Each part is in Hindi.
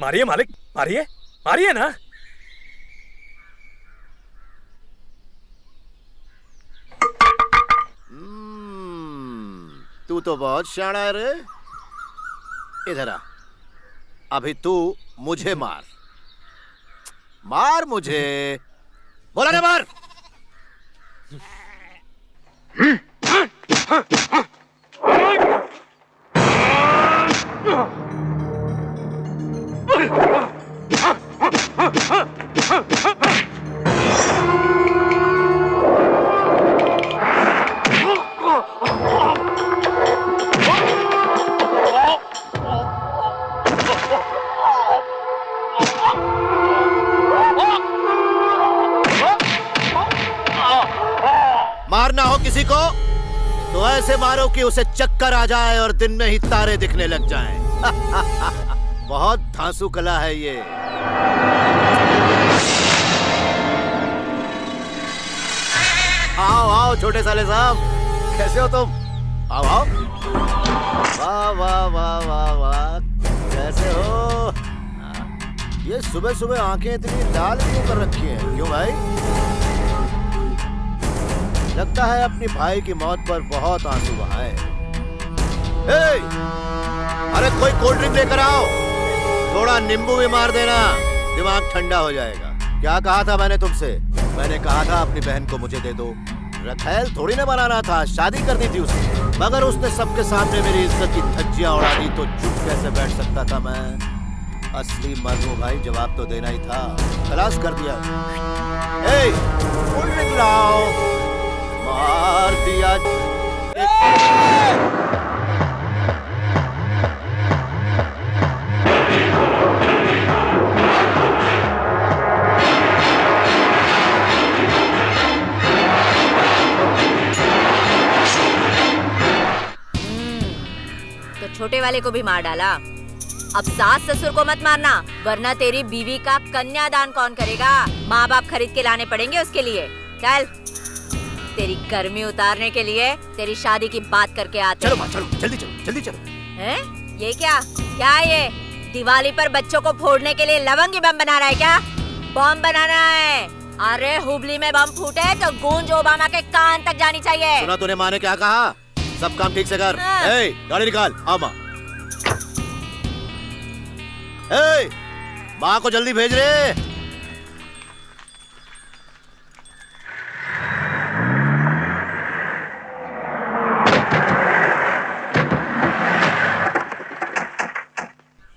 मारिए मालिक, मारिए, मारिए ना। तू तो बहुत शाना है रे। इधर आ, अभी तू मुझे मार, मार मुझे। बोला ना मार। मारना हो किसी को तो ऐसे मारो कि उसे चक्कर आ जाए और दिन में ही तारे दिखने लग जाएं। बहुत धांसू कला है ये। आओ आओ छोटे साले साहब, कैसे हो तुम? आओ आओ। वाह वाह वाह वाह वाह, कैसे हो? ये सुबह सुबह आंखें इतनी लाल क्यों कर रखी हैं? क्यों भाई? लगता है अपनी भाई की मौत पर बहुत आंसू बहाए। अरे कोई कोल्ड ड्रिंक लेकर आओ, थोड़ा नींबू भी मार देना, दिमाग ठंडा हो जाएगा। क्या कहा था मैंने तुमसे? मैंने कहा था अपनी बहन को मुझे दे दो। रखैल थोड़ी ना बनाना था, शादी करनी थी उससे। मगर उसने सबके सामने मेरी इज्जत की धज्जियां उड़ा दी, तो चुप कैसे बैठ सकता था मैं? असली मर्द हूँ भाई, जवाब तो देना ही था। खलास कर दिया। कोल्ड ड्रिंक लाओ। मार दिया। तो छोटे वाले को भी मार डाला। अब सास ससुर को मत मारना, वरना तेरी बीवी का कन्यादान कौन करेगा? माँ बाप खरीद के लाने पड़ेंगे उसके लिए। चल, तेरी गर्मी उतारने के लिए तेरी शादी की बात करके आते। चलो चलो, जल्दी चलो, जल्दी चलो। हैं? ये क्या क्या ये? दिवाली पर बच्चों को फोड़ने के लिए लवंगी बम बना रहा है क्या? बम बनाना है? अरे हुबली में बम फूटे तो गूंज ओबामा के कान तक जानी चाहिए। सुना तूने माँ ने क्या कहा? सब काम ठीक से कर। गाड़ी निकाल। आओ माँ। माँ को जल्दी भेज रे।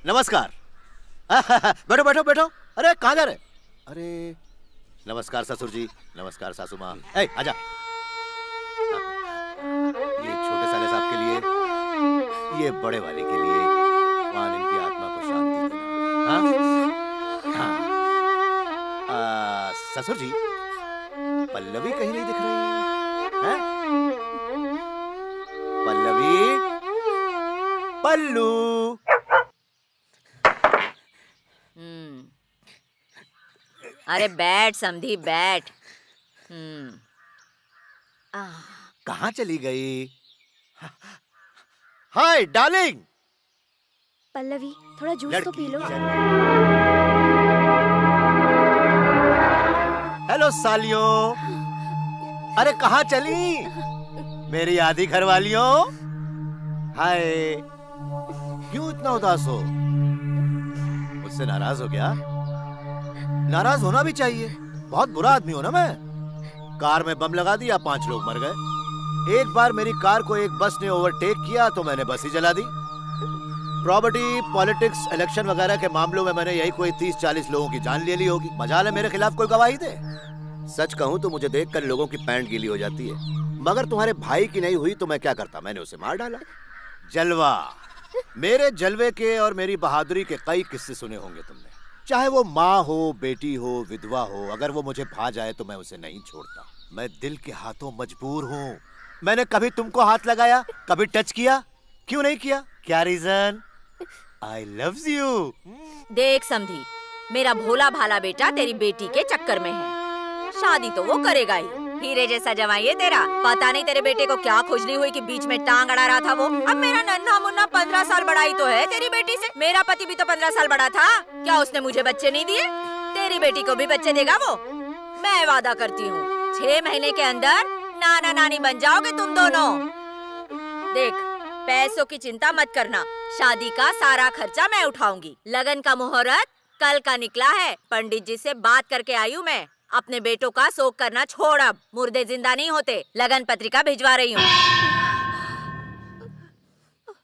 नमस्कार। बैठो बैठो बैठो। अरे कहाँ जा रहे? अरे नमस्कार ससुर जी, नमस्कार सासू माँ। आजा। ये छोटे साले साहब के लिए, ये बड़े वाले के लिए। भगवान इनकी आत्मा को शांति देना। हाँ? ससुर जी, पल्लवी कहीं नहीं दिख रही है? पल्लवी, पल्लू। अरे बैठ समधी, बैठ। कहाँ चली गई? Hi darling. पल्लवी, थोड़ा जूस तो पी लो। हेलो सालियों। अरे कहाँ चली मेरी आधी घरवालियों? हाय, क्यों इतना उदास हो? मुझसे नाराज हो क्या? नाराज होना भी चाहिए, बहुत बुरा आदमी हो ना मैं। कार में बम लगा दिया, 5 लोग मर गए। एक बार मेरी कार को एक बस ने ओवरटेक किया तो मैंने बस ही जला दी। प्रॉपर्टी, पॉलिटिक्स, इलेक्शन वगैरह के मामलों में मैंने यही कोई 30-40 लोगों की जान ले ली होगी। मजाल है मेरे खिलाफ कोई गवाही दे। सच कहूं तो मुझे देखकर लोगों की पैंट गीली हो जाती है। मगर तुम्हारे भाई की नहीं हुई तो मैं क्या करता? मैंने उसे मार डाला। जलवा। मेरे जलवे के और मेरी बहादुरी के कई किस्से सुने होंगे तुमने। चाहे वो माँ हो, बेटी हो, विधवा हो, अगर वो मुझे भा जाए तो मैं उसे नहीं छोड़ता। मैं दिल के हाथों मजबूर हूँ। मैंने कभी तुमको हाथ लगाया, कभी टच किया? क्यों नहीं किया? क्या रीजन? I love you. देख समधी, मेरा भोला भाला बेटा तेरी बेटी के चक्कर में है। शादी तो वो करेगा ही, हीरे जैसा जवाई है तेरा। पता नहीं तेरे बेटे को क्या खुजली हुई कि बीच में टांग अड़ा रहा था वो। अब मेरा नन्हा मुन्ना 15 साल बड़ा ही तो है तेरी बेटी से। मेरा पति भी तो 15 साल बड़ा था। क्या उसने मुझे बच्चे नहीं दिए? तेरी बेटी को भी बच्चे देगा वो। मैं वादा करती हूँ 6 महीने के अंदर नाना नानी बन जाओगे तुम दोनों। देख, पैसों की चिंता मत करना, शादी का सारा खर्चा मैं उठाऊंगी। लगन का मुहूर्त कल का निकला है, पंडित जी से बात करके आई हूँ मैं। अपने बेटों का शोक करना छोड़, अब मुर्दे जिंदा नहीं होते। लगन पत्रिका भिजवा रही हूँ।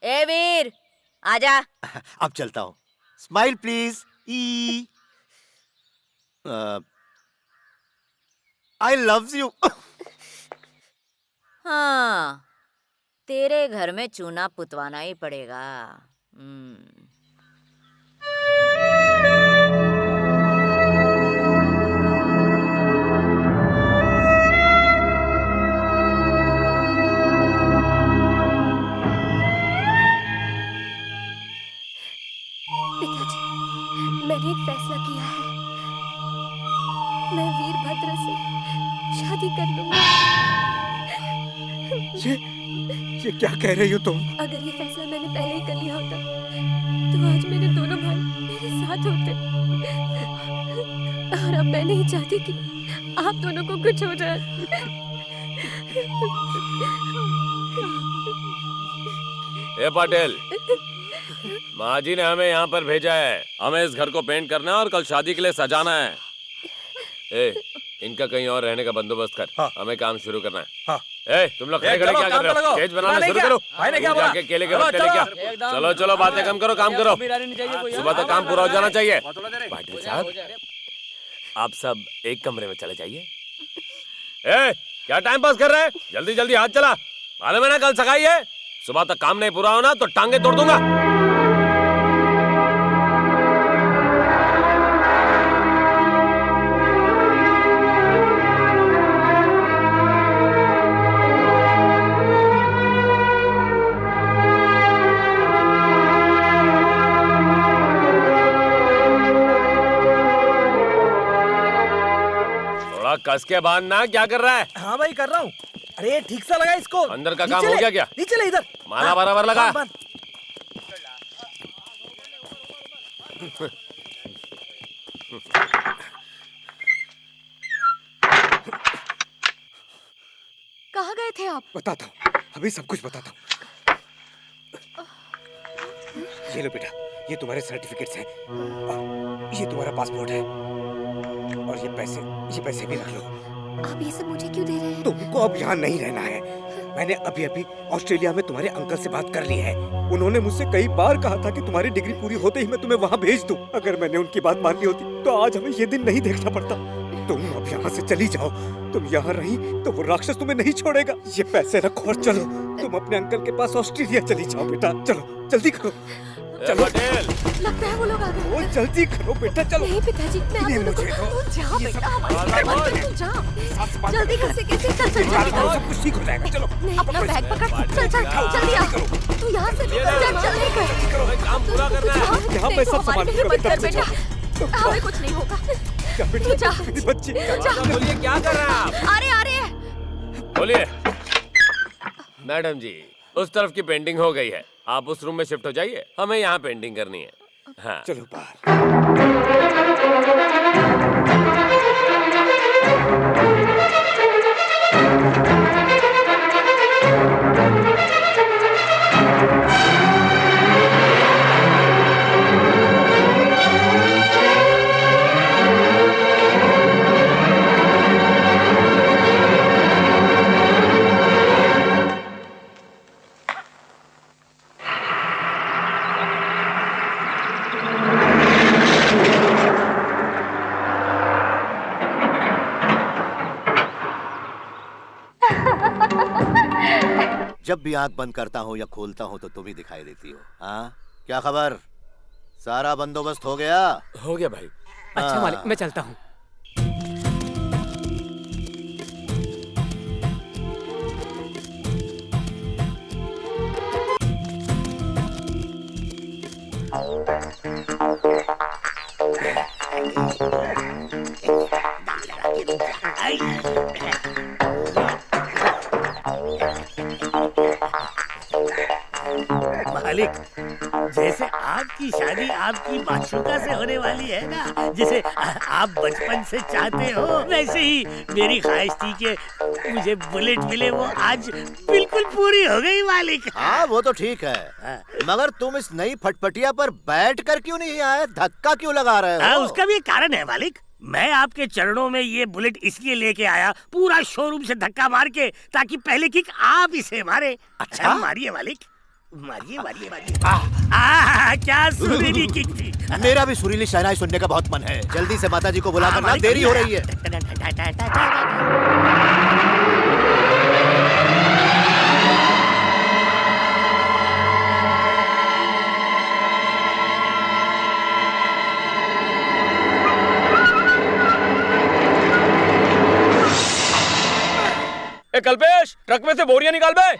ए वीर, आजा। अब चलता हूँ। Smile please. E I loves you. हाँ, तेरे घर में चूना पुतवाना ही पड़ेगा। पिताजी, मैंने एक फैसला किया है। मैं वीरभद्र से शादी कर लूंगी। ये क्या कह रही हो तुम? अगर ये फैसला मैंने पहले ही कर लिया होता तो आज मेरे दोनों भाई मेरे साथ होते। और अब मैं नहीं चाहती कि आप दोनों को कुछ हो जाए। ए पाटिल, माँ जी ने हमें यहाँ पर भेजा है। हमें इस घर को पेंट करना है और कल शादी के लिए सजाना है। ए, इनका कहीं और रहने का बंदोबस्त कर। हाँ। हमें काम शुरू करना है। हाँ। ए, तुम लोग खड़े खड़े क्या कर रहे हो? स्टेज बनाना शुरू करो। भाई ने क्या बोला? जाके केले के पत्ते लेके आओ। चलो चलो, बातें कम करो, काम करो। सुबह तक काम पूरा हो जाना चाहिए। पाटिल साहब, आप सब एक कमरे में चले जाइए। ए, क्या टाइम पास कर रहे हैं? जल्दी जल्दी हाथ चला। मालूम है ना कल सगाई है। सुबह तक काम नहीं पूरा होना तो टांगे तोड़ दूंगा। थोड़ा कस के बांधना। क्या कर रहा है? हाँ भाई, कर रहा हूँ। अरे ठीक सा लगा इसको। अंदर का नीचे काम हो ले, गया क्या? नीचे ले इधर। माला बराबर लगा। बांध, बांध। कहाँ गए थे आप? बताता हूँ, अभी सब कुछ बताता हूँ। ये लो बेटा, ये तुम्हारे सर्टिफिकेट्स हैं और ये तुम्हारा पासपोर्ट है और ये पैसे भी रख लो। आप ये सब मुझे क्यों दे रहे हैं? तुमको अब यहाँ नहीं रहना है। मैंने अभी अभी ऑस्ट्रेलिया में तुम्हारे अंकल से बात कर ली है। उन्होंने मुझसे कई बार कहा था कि तुम्हारी डिग्री पूरी होते ही मैं तुम्हें वहाँ भेज दूँ। अगर मैंने उनकी बात मान ली होती तो आज हमें ये दिन नहीं देखना पड़ता। तुम अब यहाँ से चली जाओ। तुम यहाँ रही तो वो राक्षस तुम्हें नहीं छोड़ेगा। ये पैसे रखो और चलो, तुम अपने अंकल के पास ऑस्ट्रेलिया चली जाओ। बेटा चलो, जल्दी करो। चलो पटेल, लगता है वो लोग आ गए। वो जल्दी करो बेटा, चलो। नहीं पिताजी, मैं आप दोनों को। तू जा बेटा, हमारे घर पर तू जा। जल्दी कैसे चल सब कुछ ठीक हो जाएगा। चलो नहीं, अपना बैग पकड़। चल जल्दी आ। तू यहाँ से जल्दी कर। काम पूरा करना है। यहाँ पैसा संभाल के बेटा, हमें कुछ नहीं होगा। बेटा जा। मेरी बच्ची। बोलिए, क्या कर रहे हैं आप? अरे बोलिए। मैडम जी, उस तरफ की पेंटिंग हो गई है, आप उस रूम में शिफ्ट हो जाइए। हमें यहाँ पेंटिंग करनी है। हाँ चलो बाहर। जब भी आंख बंद करता हूँ या खोलता हूँ तो तुम ही दिखाई देती हो। हाँ, क्या खबर? सारा बंदोबस्त हो गया? हो गया भाई। अच्छा मालिक, मैं चलता हूँ। आपकी माशूका से होने वाली है ना, जिसे आप बचपन से चाहते हो, वैसे ही मेरी ख्वाहिश थी कि मुझे बुलेट मिले, वो आज बिल्कुल पूरी हो गई मालिक। हाँ वो तो ठीक है, मगर तुम इस नई फटफटिया पर बैठ कर क्यों नहीं आए? धक्का क्यों लगा रहे हो? उसका भी एक कारण है मालिक। मैं आपके चरणों में ये बुलेट इसलिए लेके आया, पूरा शोरूम से धक्का मार के, ताकि पहले किक आप इसे मारे। अच्छा मारिए मालिक, मारिए मारिए मारिए। क्या सुरीली किक थी। मेरा भी सुरीली शहनाई सुनने का बहुत मन है। जल्दी से माताजी को बुला करना, देरी हो रही है। ए कल्पेश, ट्रक में से बोरियां निकाल बे।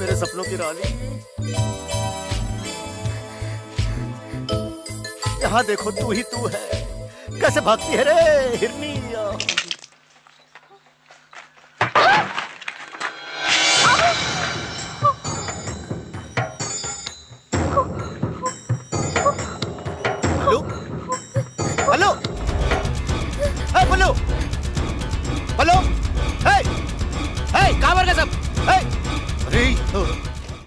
मेरे सपनों की रानी, यहाँ देखो तू ही तू है। कैसे भागती है रे हिरनी। हेलो हेलो, हेलो, हेलो, हे, हे, कहाँ मर गए सब?